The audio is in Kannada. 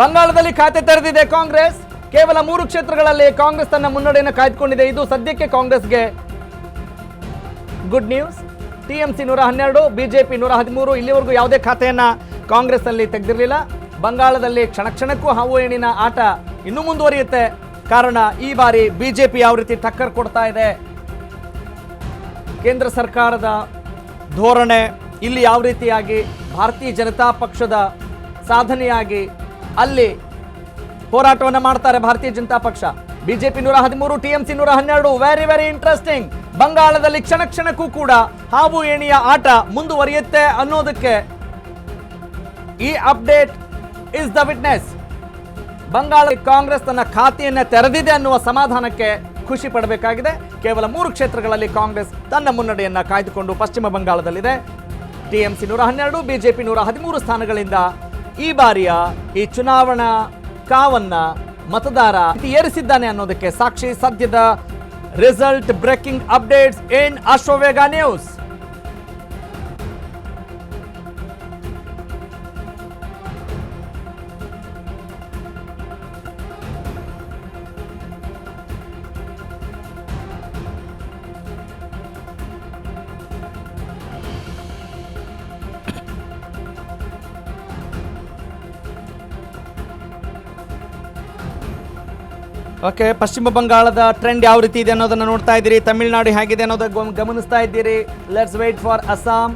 ಬಂಗಾಳದಲ್ಲಿ ಖಾತೆ ತೆರೆದಿದೆ ಕಾಂಗ್ರೆಸ್. ಕೇವಲ 3 ಕ್ಷೇತ್ರಗಳಲ್ಲಿ ಕಾಂಗ್ರೆಸ್ ತನ್ನ ಮುನ್ನಡೆಯನ್ನು ಕಾಯ್ದುಕೊಂಡಿದೆ. ಇದು ಸದ್ಯಕ್ಕೆ ಕಾಂಗ್ರೆಸ್ಗೆ ಗುಡ್ ನ್ಯೂಸ್. TMC 112, BJP 113. ಇಲ್ಲಿವರೆಗೂ ಯಾವುದೇ ಖಾತೆಯನ್ನ ಕಾಂಗ್ರೆಸ್ ಅಲ್ಲಿ ತೆಗೆದಿರಲಿಲ್ಲ. ಬಂಗಾಳದಲ್ಲಿ ಕ್ಷಣಕ್ಕೂ ಹಾವು ಏಣಿನ ಆಟ ಇನ್ನೂ ಮುಂದುವರಿಯುತ್ತೆ. ಕಾರಣ ಈ ಬಾರಿ ಬಿಜೆಪಿ ಯಾವ ರೀತಿ ಟಕ್ಕರ್ ಕೊಡ್ತಾ ಇದೆ, ಕೇಂದ್ರ ಸರ್ಕಾರದ ಧೋರಣೆ ಇಲ್ಲಿ ಯಾವ ರೀತಿಯಾಗಿ ಭಾರತೀಯ ಜನತಾ ಪಕ್ಷದ ಸಾಧನೆಯಾಗಿ ಅಲ್ಲಿ ಹೋರಾಟವನ್ನು ಮಾಡ್ತಾರೆ Bharatiya Janata Paksha. BJP 113, TMC 112. Very very interesting. ಬಂಗಾಳದಲ್ಲಿ ಕ್ಷಣಕ್ಕೂ ಕೂಡ ಹಾವು ಏಣಿಯ ಆಟ ಮುಂದುವರಿಯುತ್ತೆ ಅನ್ನೋದಕ್ಕೆ ಈ update is the witness. Bangala Congress ತನ್ನ ಖಾತೆಯನ್ನು ತೆರೆದಿದೆ ಅನ್ನುವ ಸಮಾಧಾನಕ್ಕೆ ಖುಷಿ ಪಡಬೇಕಾಗಿದೆ. ಕೇವಲ 3 ಕ್ಷೇತ್ರಗಳಲ್ಲಿ ಕಾಂಗ್ರೆಸ್ ತನ್ನ ಮುನ್ನಡೆಯನ್ನ ಕಾಯ್ದುಕೊಂಡು ಪಶ್ಚಿಮ ಬಂಗಾಳದಲ್ಲಿದೆ. ಟಿಎಂಸಿ 112, ಬಿಜೆಪಿ 113 ಸ್ಥಾನಗಳಿಂದ ಈ ಬಾರಿಯ ಈ ಚುನಾವಣಾ ಕಾವನ್ನ ಮತದಾರ ಏರಿಸಿದ್ದಾನೆ ಅನ್ನೋದಕ್ಕೆ ಸಾಕ್ಷಿ. ಸದ್ಯದ ರಿಸಲ್ಟ್ ಬ್ರೇಕಿಂಗ್ ಅಪ್ಡೇಟ್ಸ್ ಇನ್ ಅಶ್ವವೇಗ ನ್ಯೂಸ್. ಓಕೆ, ಪಶ್ಚಿಮ ಬಂಗಾಳದ ಟ್ರೆಂಡ್ ಯಾವ ರೀತಿ ಇದೆ ಅನ್ನೋದನ್ನು ನೋಡ್ತಾ ಇದ್ದೀರಿ. ತಮಿಳುನಾಡು ಹೇಗಿದೆ ಅನ್ನೋದನ್ನು ಗಮನಿಸ್ತಾ ಇದ್ದೀರಿ. Let's wait for Assam.